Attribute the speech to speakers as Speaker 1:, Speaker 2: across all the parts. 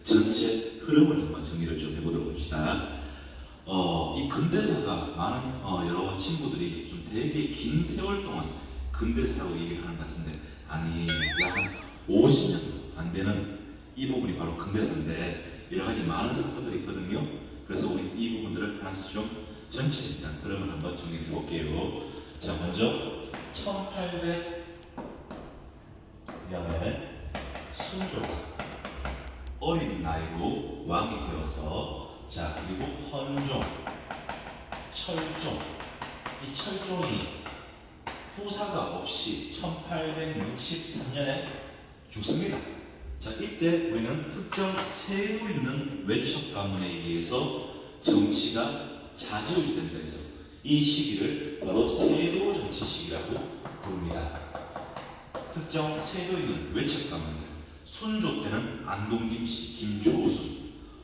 Speaker 1: 전체 흐름을 한번 정리를 좀 해보도록 합시다. 이 근대사가 많은 여러 친구들이 좀 되게 긴 세월 동안 근대사라고 얘기를 하는 것 같은데 아니 약 한 50년도 안 되는 이 부분이 바로 근대사인데 여러 가지 많은 사건들이 있거든요. 그래서 우리 이 부분들을 하나씩 좀 전체 일단 흐름을 한번 정리해 볼게요. 자, 먼저 1800년에 순조가 어린 나이로 왕이 되어서 자 그리고 헌종, 철종 이 철종이 후사가 없이 1863년에 죽습니다. 자 이때 우리는 특정 세우 있는 외척 가문에 의해서 정치가 좌지우지된다 해서 이 시기를 바로 세도 정치 시기라고 부릅니다. 특정 세도 있는 외척 가문들 순조 때는 안동김씨 김조순,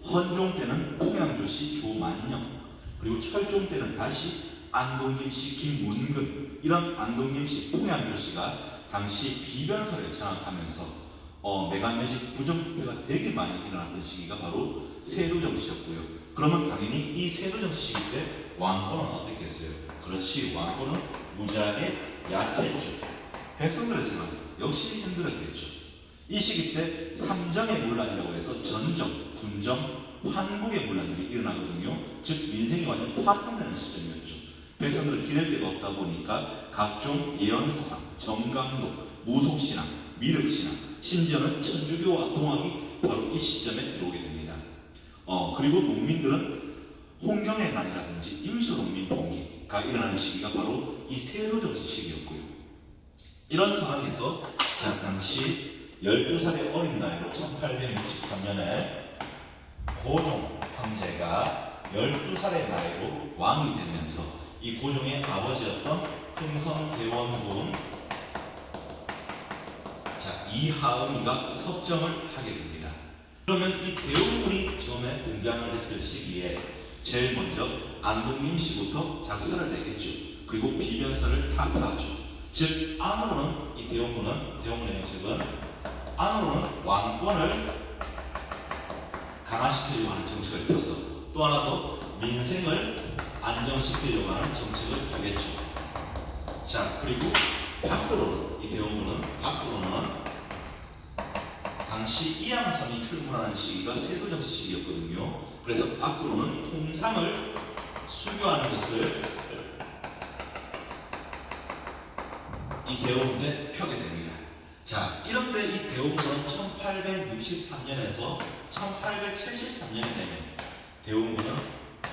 Speaker 1: 헌종 때는 통양조씨 조만영, 그리고 철종 때는 다시 안동김씨 김문근 이런 안동김씨 통양조씨가 당시 비변사를 장악하면서 메가매직 부정부패가 되게 많이 일어났던 시기가 바로 세도정치였고요. 그러면 당연히 이 세도정치 시기 때 왕권은 어땠겠어요? 그렇지, 왕권은 무지하게 약했죠. 백성들에서는 역시 힘들었겠죠. 이 시기 때 삼정의 문란이라고 해서 전정, 군정, 환국의 문란들이 일어나거든요. 즉 민생이 완전 파탄되는 시점이었죠. 백성들은 기댈 데가 없다 보니까 각종 예언사상, 정강록, 무속신앙, 미륵신앙, 심지어는 천주교와 동학이 바로 이 시점에 들어오게 됩니다. 그리고 농민들은 홍경의 난이라든지 임수농민 봉기가 일어나는 시기가 바로 이 세도정치 시기였고요. 이런 상황에서 자 당시 12살의 어린 나이로 1863년에 고종 황제가 12살의 나이로 왕이 되면서 이 고종의 아버지였던 흥성대원군 자 이하응이가 섭정을 하게 됩니다. 그러면 이 대원군이 처음에 등장을 했을 시기에 제일 먼저 안동김씨부터 작사를 내겠죠. 그리고 비변사를 탁하죠. 즉 안으로는 이 대원군의 정책은 안으로는 왕권을 강화시키려고 하는 정책을 펴서 또 하나 더 민생을 안정시키려고 하는 정책을 펴겠죠. 자 그리고 밖으로는 이 대원군은 밖으로는 당시 이양선이 출몰하는 시기가 세도정치 시기였거든요. 그래서 밖으로는 통상을 수교하는 것을 이 대원군에 펴게 됩니다. 자, 이런데 이 대원군은 1863년에서 1873년이 되면 대원군은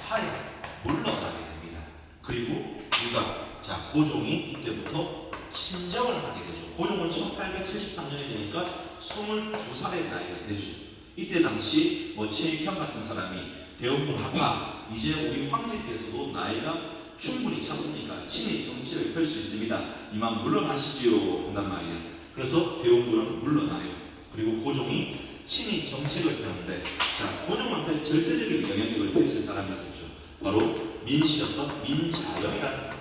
Speaker 1: 하야 물러나게 됩니다. 그리고 누가? 자, 고종이 이때부터 친정을 하게 되죠. 고종은 1873년이 되니까 22살의 나이가 되죠. 이때 당시 최익형 같은 사람이 대원군 하파 이제 우리 황제께서도 나이가 충분히 찼으니까 친히 정치를 펼 수 있습니다. 이만 물러나시지요 한단 말이에요. 그래서 대원군은 물러나요. 그리고 고종이 친히 정책을 펴는데 자 고종한테 절대적인 영향력을 펼칠 사람이 있었죠. 바로 민씨였던 민자영이라는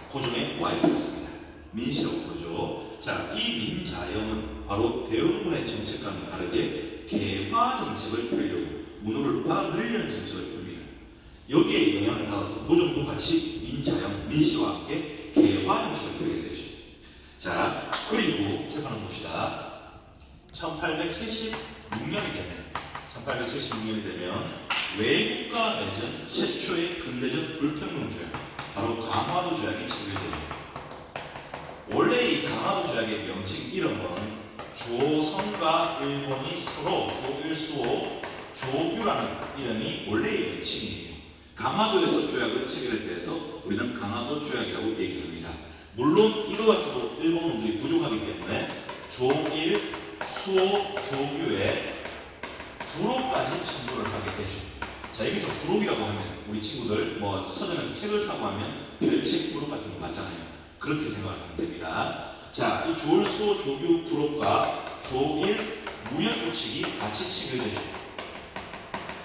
Speaker 1: 고종의 와이프였습니다. 민씨라고 부르죠. 자, 이 민자영은 바로 대원군의 정책과는 다르게 개화 정책을 펴려고 문호를 받아들이려는 정책을 펴니다. 여기에 영향을 받아서 고종도 같이 민자영, 민씨와 함께 개화 정책을 펴게 되죠. 자, 그리고 재판을 봅시다. 1876년이 되면 외국과 맺은 최초의 근대적 불평등 조약, 바로 강화도 조약이 체결되죠. 원래 이 강화도 조약의 명칭 이름은 조선과 일본이 서로 조일수호, 조규라는 이름이 원래의 명칭이에요. 강화도에서 조약을 체결했대서 우리는 강화도 조약이라고 얘기를 합니다. 물론 이거 가지고 일본 놈들이 부족하기 때문에 조일, 수호, 조규에 부록까지 첨부를 하게 되죠. 자 여기서 부록이라고 하면 우리 친구들 서점에서 책을 사고 하면 별책 부록 같은 거 봤잖아요. 그렇게 생각하면 됩니다. 자, 이 조일, 수호, 조규, 부록과 조일, 무역규칙이 같이 체결되죠.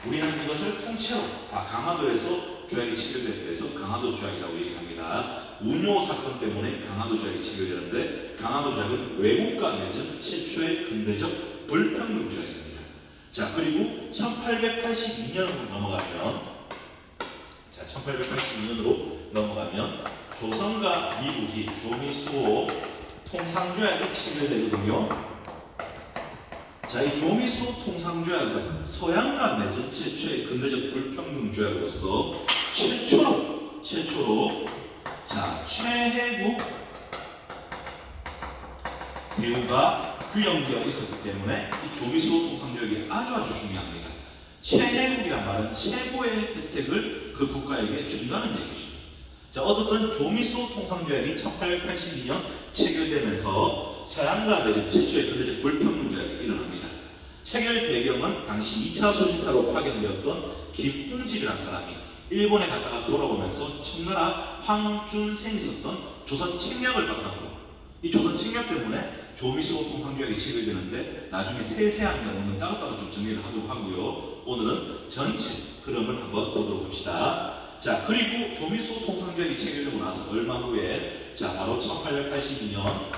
Speaker 1: 우리는 이것을 통째로 다 강화도에서 조약이 체결돼서 강화도 조약이라고 얘기합니다. 운요 사건 때문에 강화도 조약이 체결되는데 강화도 조약은 외국과 맺은 최초의 근대적 불평등 조약입니다. 자, 그리고 1882년으로 넘어가면, 자, 1882년으로 넘어가면 조선과 미국이 조미수호 통상조약이 체결되거든요. 자, 이 조미수호 통상조약은 서양과 맺은 최초의 근대적 불평등 조약으로서 최초로 자, 최혜국 대우가 규정되어 있었기 때문에 이 조미수호 통상조약이 아주 중요합니다. 최혜국이란 말은 최고의 혜택을 그 국가에게 준다는 얘기죠. 자, 어떻든 조미수호 통상조약이 1882년 체결되면서 서양과 맺은 최초의 근대적 불평등 조약이 일어납니다. 체결 배경은 당시 2차 소진사로 파견되었던 김웅집이라는 사람이 일본에 갔다가 돌아오면서 청나라 황준생이 썼던 조선 책략을 바탕으로, 이 조선 책략 때문에 조미수호 통상조약이 체결되는데 나중에 세세한 내용은 따로따로 좀 정리를 하도록 하고요. 오늘은 전체 흐름을 한번 보도록 합시다. 자, 그리고 조미수호 통상조약이 체결되고 나서 얼마 후에, 자, 바로 1882년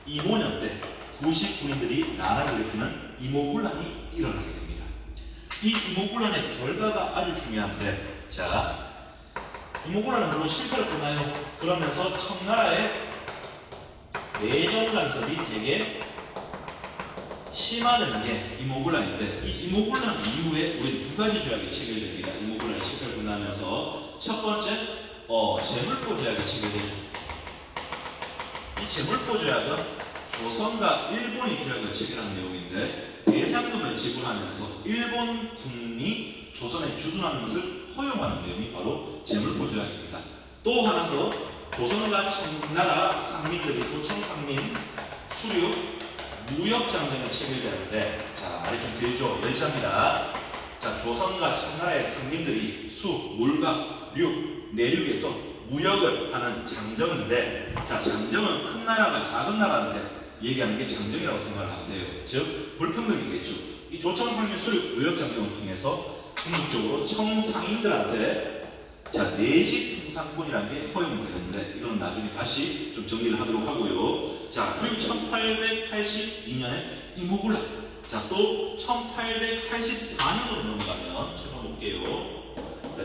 Speaker 1: 이모년 때 90군인들이 난을 일으키는 이모군란이 일어나게 됩니다. 이 이모군란의 결과가 아주 중요한데, 자, 이모군란은 물론 실패로 끝나요. 그러면서 청나라의 내정 간섭이 되게 심화되는 게 이모군란인데, 이 이모군란 이후에 우리 두 가지 조약이 체결됩니다. 이모군란이 실패로 끝나면서 첫 번째, 제물포 조약이 체결되죠. 이 제물포 조약은 조선과 일본이 조약을 체결한 내용인데, 배상금을 지불하면서 일본군이 조선에 주둔하는 것을 허용하는 내용이 바로 제물포 조약입니다. 또 하나 더, 조선과 청나라 상민들이 조청 상민 수륙 무역장등이 체결되는데, 자, 말이 좀 길죠. 열자입니다. 자, 조선과 청나라의 상민들이 수, 물과 륙, 내륙에서 무역을 하는 장정인데, 자, 장정은 큰 나라가 작은 나라한테 얘기하는 게 장정이라고 생각을 하면 돼요. 즉, 불평등이겠죠. 이 조청상민 수륙 무역장정을 통해서 궁극적으로 청상인들한테, 자, 내집 통상권이라는 게 허용되는데, 이거는 나중에 다시 좀 정리를 하도록 하고요. 자, 그리고 1882년에 이모군란. 자, 또 1884년으로 넘어가면, 제가 볼게요.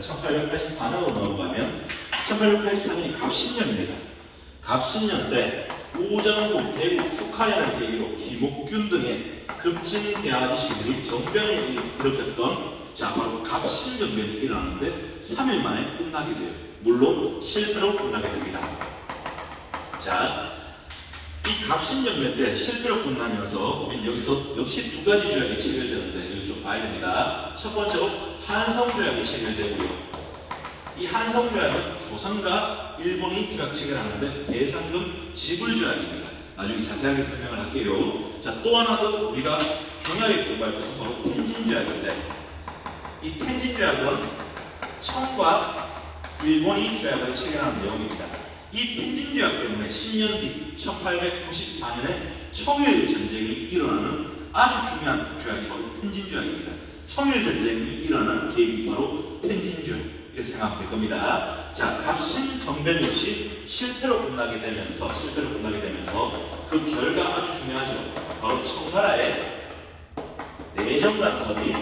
Speaker 1: 자, 1884년으로 넘어가면, 1884년이 갑신년입니다. 갑신년 때 우정국 대국 축하연을 계기로 김옥균 등의 급진 대아지씨들이 정변을 일으켰던, 자, 바로 갑신정변이 일어나는데 3일 만에 끝나게 돼요. 물론 실패로 끝나게 됩니다. 자, 이 갑신정변 때 실패로 끝나면서 우리 여기서 역시 두 가지 조약이 체결되는데, 이걸 좀 봐야 됩니다. 첫 번째로 한성조약이 체결되고요. 이 한성조약은 조선과 일본이 조약 체결하는데 배상금 지불조약입니다. 나중에 자세하게 설명을 할게요. 자, 또 하나 더 우리가 중요하게 공부할 것은 바로 텐진조약인데, 이 텐진조약은 청과 일본이 조약을 체결한 내용입니다. 이 텐진조약 때문에 10년 뒤 1894년에 청일전쟁이 일어나는 아주 중요한 조약이 바로 텐진조약입니다. 청일전쟁이 일어나는 계기 바로 텐진조약, 이렇게 생각하면 될 겁니다. 자, 갑신정변 역시 실패로 끝나게 되면서 그 결과 아주 중요하죠. 바로 청나라의 내정 간섭이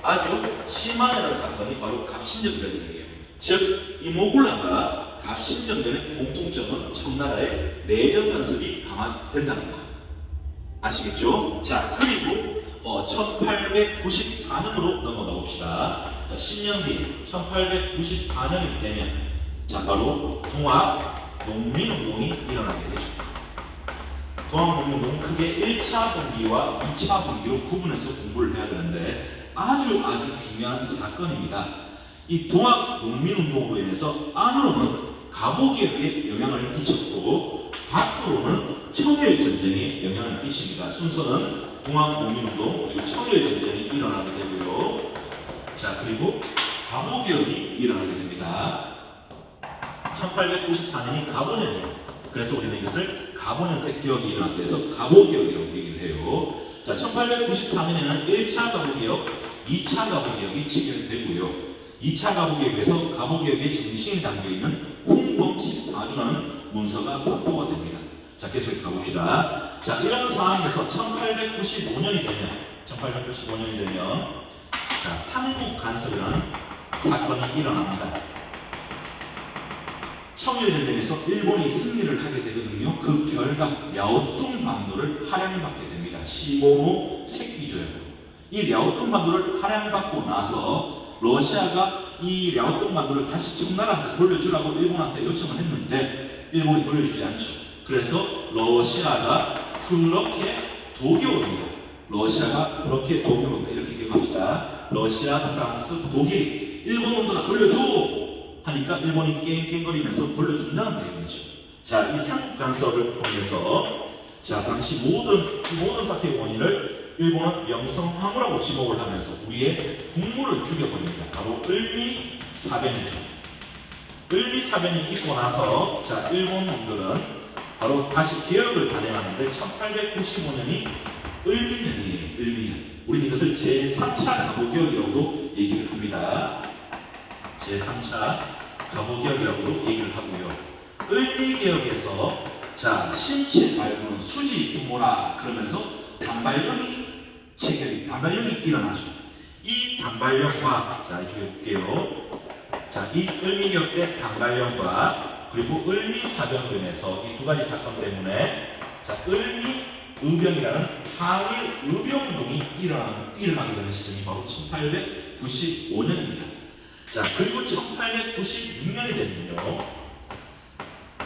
Speaker 1: 아주 심화되는 사건이 바로 갑신정변이에요. 즉, 이모군란과 갑신정변의 공통점은 청나라의 내정 간섭이 강화된다는 것. 아시겠죠? 자, 그리고 1894년으로 넘어가 봅시다. 자, 10년 뒤 1894년이 되면, 자, 바로 동학 농민운동이 일어나게 되죠. 동학 농민운동은 크게 1차 분기와 2차 분기로 구분해서 공부를 해야 되는데 아주 중요한 사건입니다. 이 동학 농민운동으로 인해서 안으로는 갑오개혁에 영향을 끼쳤고 밖으로는 청일전쟁에 영향을 끼칩니다. 순서는 동학 농민운동 그리고 청일전쟁이 일어나게 되고요. 자, 그리고 갑오개혁이 일어나게 됩니다. 1894년이 갑오년이에요. 그래서 우리는 이것을 갑오년 때 기억이 일어났다 해서 갑오개혁이라고 얘기를 해요. 자, 1894년에는 1차 갑오개혁, 2차 갑오개혁이 체결되고요. 2차 갑오개혁에서 갑오개혁의 정신이 담겨있는 홍범 14주라는 문서가 발표가 됩니다. 자, 계속해서 가봅시다. 자, 이런 상황에서 1895년이 되면 1895년이 되면 자, 삼국 간섭이라는 사건이 일어납니다. 청일전쟁에서 일본이 승리를 하게 되거든요. 그 결과 랴오뚱 반도를 할양받게 됩니다. 시모노 세키조약으로. 이 랴오뚱 반도를 할양받고 나서 러시아가 이 랴오뚱 반도를 다시 청나라한테 돌려주라고 일본한테 요청을 했는데 일본이 돌려주지 않죠. 그래서 러시아가 그렇게 독일입니다. 러시아가 그렇게 독일입니다. 이렇게 기억합시다. 러시아, 프랑스, 독일이 일본 놈들아 돌려줘! 하니까 일본이 깽깽거리면서 돌려준다는 내용이죠. 자, 이 삼국 간섭을 통해서 자, 당시 모든 사태의 원인을 일본은 명성황후라고 지목을 하면서 우리의 국무를 죽여버립니다. 바로 을미사변이죠. 을미사변이 있고 나서 자, 일본 놈들은 바로 다시 개혁을 단행하는데 1895년이 을미년이에요. 을미년. 우리는 이것을 제3차 가보개혁이라고도 얘기를 합니다. 제3차 가보개혁이라고도 얘기를 하고요. 을미개혁에서 자, 신체 발굴은 수지 부모라 그러면서 단발령이 일어나죠. 이 단발령과 자, 이쪽에 볼게요. 자, 이 을미개혁 때 단발령과 그리고 을미사변으로 인해서 이 두 가지 사건 때문에 자, 을미의병이라는 항일 의병운동이 일어나게 되는 시점이 바로 1895년입니다. 자, 그리고 1896년이 되면요,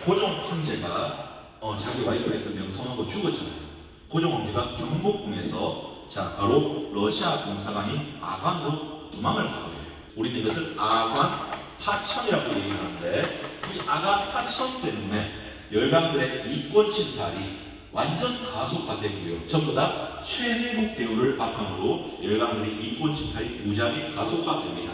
Speaker 1: 고종 황제가 자기 와이프였던 명성황후 죽었잖아요. 고종 황제가 경복궁에서 자, 바로 러시아 공사관인 아관으로 도망을 가거든요. 우리는 이것을 아관 파천이라고 얘기하는데 이 아관 파천 때문에 열강들의 이권 침탈이 완전 가속화되고요. 전부 다 최혜국 대우를 바탕으로 열강들의 이권 침탈이 무지하게 가속화됩니다.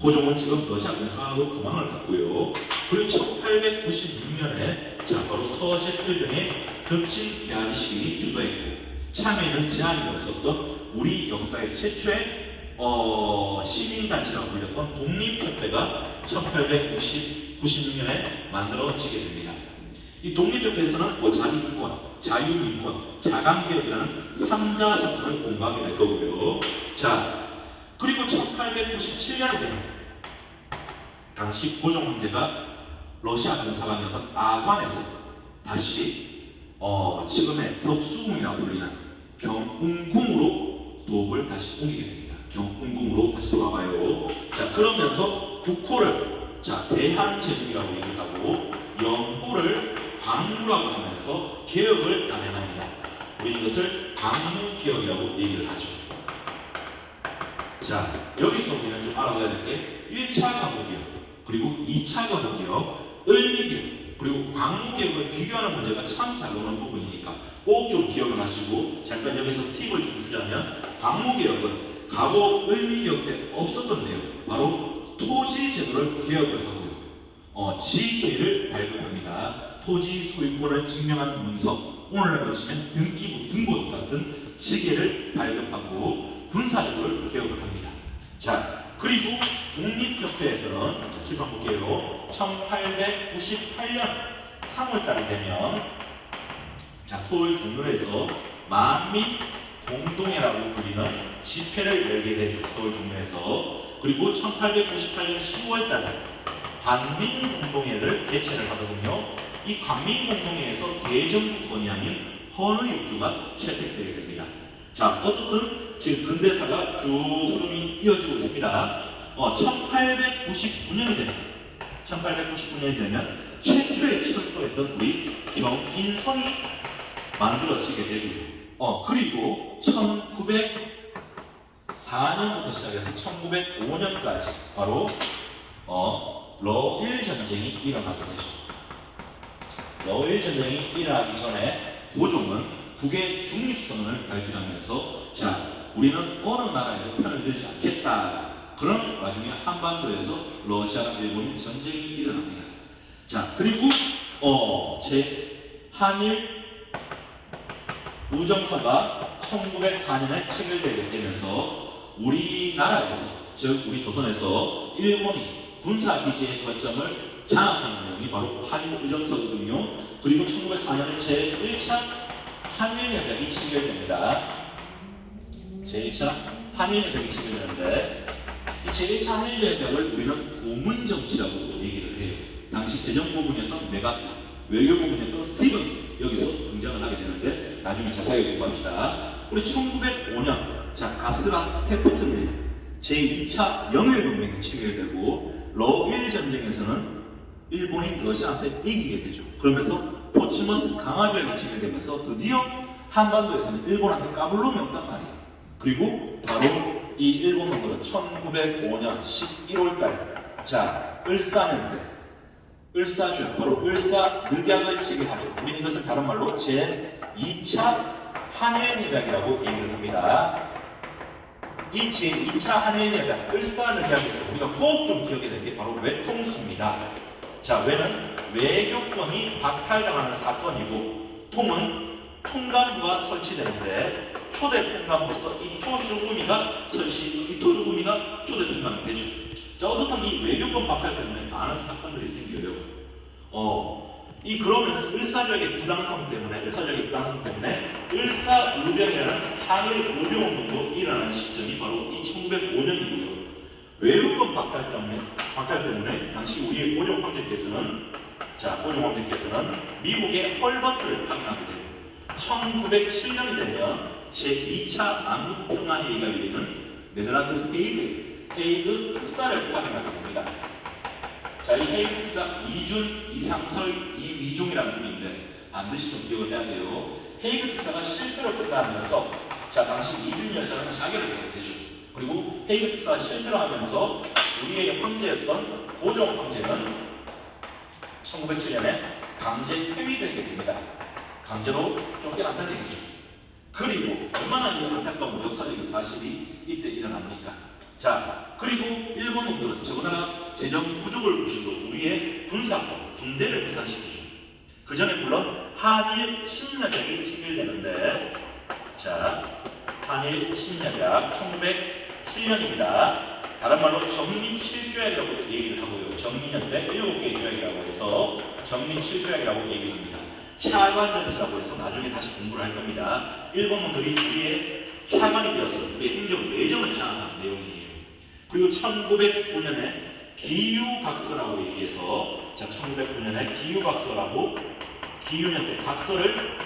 Speaker 1: 고종은 지금 러시아 공사관으로 도망을 갔고요. 그리고 1896년에 자, 바로 서셰필 등의 겹친 비하지 시민이 주도했고 참여에는 제한이 없었던 우리 역사의 최초의 시민단체라고 불렸던 독립협회가 1896년에 만들어지게 됩니다. 이 독립협회에서는 자기인권, 자유인권, 자강개혁이라는 3자 사상을 공부하게 될 거고요. 자, 그리고 1897년에 되면 당시 고종 황제가 러시아 공사관이었던 아관에서 다시 지금의 덕수궁이라고 불리는 경운궁으로 도읍을 다시 옮기게 됩니다. 경운궁으로 다시 돌아가요. 자, 그러면서 국호를 자, 대한제국이라고 얘기를 하고 영호를 광무라고 하면서 개혁을 단행합니다. 우리 이것을 광무개혁이라고 얘기를 하죠. 자, 여기서 우리는 좀 알아봐야 될 게 1차 가보개혁, 그리고 2차 가보개혁, 을미개혁, 그리고 광무개혁을 비교하는 문제가 참 잘 오는 부분이니까 꼭 좀 기억을 하시고, 잠깐 여기서 팁을 좀 주자면 광무개혁은 가보 을미개혁 때 없었던 내용, 바로 토지제도를 개혁을 하고요. 지계를 발급합니다. 토지 소유권을 증명한 문서, 오늘날 보시면 등기부, 등본 같은 지계를 발급하고 군사제도를 개혁을 합니다. 자, 그리고 독립협회에서는 자, 지금 한번 볼게요. 1898년 3월달이 되면 자, 서울 종로에서 만민 공동회라고 불리는 집회를 열게 되죠. 서울 종로에서. 그리고 1898년 10월달에 관민공동회를 개최를 하거든요. 이 관민공동회에서 대정부 권위아닌 헌의육주가 채택되게 됩니다. 자, 어쨌든 지금 근대사가 쭉 흐름이 이어지고 있습니다. 1899년이 되면 최초의 철도했던 우리 경인선이 만들어지게 되고요. 그리고 1904년부터 시작해서 1905년까지 바로 러일 전쟁이 일어나게 되죠. 러일 전쟁이 일어나기 전에 고종은 국의 중립선언을 발표하면서 자, 우리는 어느 나라에도 편을 들지 않겠다. 그런 와중에 한반도에서 러시아, 일본이 전쟁이 일어납니다. 자, 그리고 제 한일 우정서가 1904년에 체결되게 되면서 우리나라에서, 즉 우리 조선에서 일본이 군사기지의 거점을 장악하는 내용이 바로 한일 우정서거든요. 그리고 1904년에 제1차 한일협약이 체결됩니다. 제1차 한일협약이 체결되는데 이 제1차 한일협약을 우리는 고문정치라고 얘기를 해요. 당시 재정부문이었던 메가타, 외교부문이었던 스티븐스 여기서 등장을 하게 되는데 나중에 자세하게 공부합시다. 우리 1905년 자 가스라 테프트밀 제2차 영일동맹이 체결되고 러일 전쟁에서는 일본이 러시아한테 이기게 되죠. 그러면서 포츠머스 강화조약이 체결되면서 드디어 한반도에서는 일본한테 까불 놈이 없단 말이에요. 그리고 바로 이 일본 놈들은 1905년 11월달 자 을사년대 을사조약 바로 을사늑약을 체결하죠. 우리는 이것을 다른 말로 제2차 한일협약이라고 얘기를 합니다. 이 제2차 한일협약 을사늑약에서 우리가 꼭 좀 기억해야 될 게 바로 외통수입니다. 자, 외는 외교권이 박탈당하는 사건이고 통은 통감부가 설치되는데 초대 통감부로서 이토 히로부미가 초대 통감이 되죠. 자, 어떻든 이 외교권 박탈 때문에 많은 사건들이 생겨요. 그러면서 을사조약의 부당성 때문에 을사의병이라는 한일 의병운동도 일어나는 시점이 바로 이 1905년이고요. 외교권 박탈 때문에 당시 우리의 고종 황제께서는 미국의 헐버트를 파견하게 되고 1907년이 되면 제2차 남북평화회의가 열리는 네덜란드 헤이그 특사를 파견하게 됩니다. 자, 이 헤이그 특사 이준, 이상설, 이위종이라는 분인데 반드시 좀 기억을 해야 돼요. 헤이그 특사가 실패로 끝나면서 자, 당시 이준 열사는 자결을 하게 되죠. 그리고 헤이그 특사가 실패를 하면서 우리의 황제였던 고종 황제는 1907년에 강제 퇴위되게 됩니다. 강제로 쫓겨난다는 얘기죠. 그리고 얼마나 이 안타까운 역사적인 사실이 이때 일어납니까? 자, 그리고 일본 놈들은 저거나 재정 부족을 부시고 우리의 군사권, 군대를 해산시키죠. 그 전에 물론 한일 신협약이 체결되는데 자, 한일 신협약 1907년입니다. 다른 말로 정민 7조약이라고 얘기를 하고요. 정민년 때 7개의 조약이라고 해서 정민 7조약이라고 얘기를 합니다. 차관전치라고 해서 나중에 다시 공부를 할 겁니다. 일본 놈들이 우리의 차관이 되어서 우리의 행정 내정을 장악한 내용이에요. 그리고 1909년에 기유각서라고 얘기해서 자 1909년에 기유년 때 각서를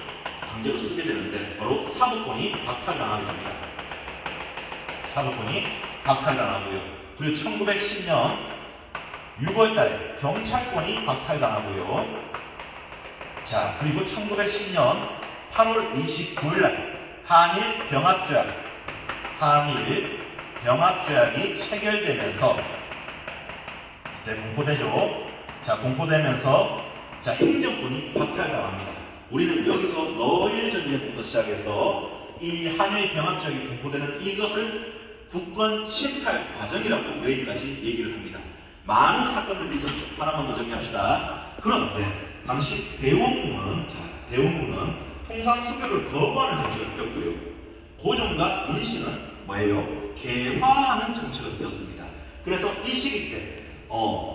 Speaker 1: 강제로 쓰게 되는데 바로 사법권이 박탈당하게 됩니다. 사법권이 박탈당하고요. 그리고 1910년 6월달에 경찰권이 박탈당하고요. 자, 그리고 1910년 8월 29일날 한일 병합조약이 체결되면서 공포되죠. 자, 공포되면서 자, 행정권이 박탈당합니다. 우리는 여기서 러일 전쟁부터 시작해서 이 한일 병합조약이 공포되는 이것을 국권 침탈 과정이라고 여기까지 얘기를 합니다. 많은 사건들이 있었죠. 하나만 더 정리합시다. 그런데 당시 대원군은 통상수교를 거부하는 정책을 폈고요. 고종과 문씨는 뭐예요? 개화하는 정책을 폈습니다. 그래서 이 시기 때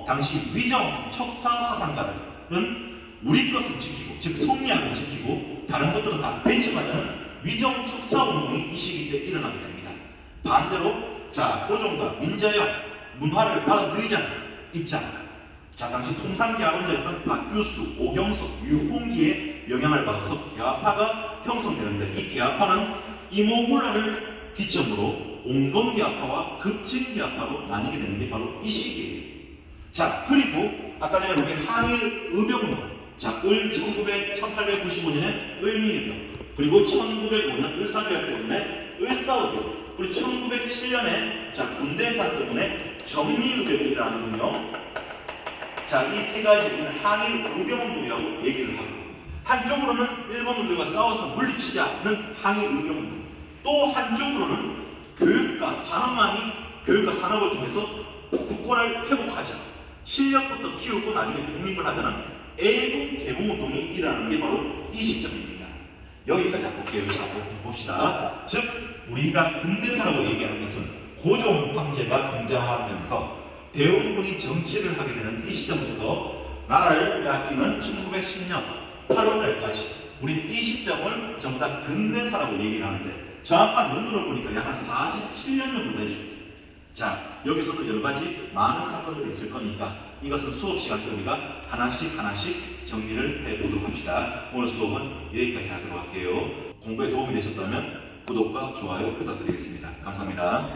Speaker 1: 당시 위정 척사 사상가들은 우리 것을 지키고 즉 성리학을 지키고 다른 것들은 다 배척하자는 위정 척사 운동이 이 시기 때 일어나게 됩니다. 반대로 자 고종과 민자영 문화를 받아들이자는 입장 자 당시 통상개화론자였던 박규수, 오경석, 유홍기의 영향을 받아서 개화파가 형성되는데 이 개화파는 이모군란을 기점으로 온건개화파와 급진개화파로 나뉘게 되는 게 바로 이 시기예요. 자 그리고 아까 전에 우리 한일 의병운동 자 1895년에 을미의병 그리고 1905년 을사조약 때문에 을사의병 그리고 1907년에 자 군대 해산 때문에 정미의병이 일어나는군요. 자 이 세 가지 우리는 한일 의병운동이라고 얘기를 하고 한쪽으로는 일본군들과 싸워서 물리치자는 한일 의병운동 또 한쪽으로는 교육과 산업을 통해서 국권을 회복하자 실력부터 키우고 나중에 독립을 하자는 애국 개몽운동이 일어나는 게 바로 이 시점입니다. 여기까지 한번 볼게요. 여기서 한번 봅시다. 즉 우리가 근대사라고 얘기하는 것은 고종 황제가 등장하면서 대원군이 정치를 하게 되는 이 시점부터 나라를 빼앗기는 1910년 8월달까지 우리 이 시점을 전부 다 근대사라고 얘기를 하는데
Speaker 2: 정확한 연도를 보니까 약 한 47년 정도 되죠. 자, 여기서도 여러 가지 많은 사건들이 있을 거니까 이것은 수업 시간 때 우리가 하나씩 정리를 해보도록 합시다. 오늘 수업은 여기까지 하도록 할게요. 공부에 도움이 되셨다면 구독과 좋아요 부탁드리겠습니다. 감사합니다.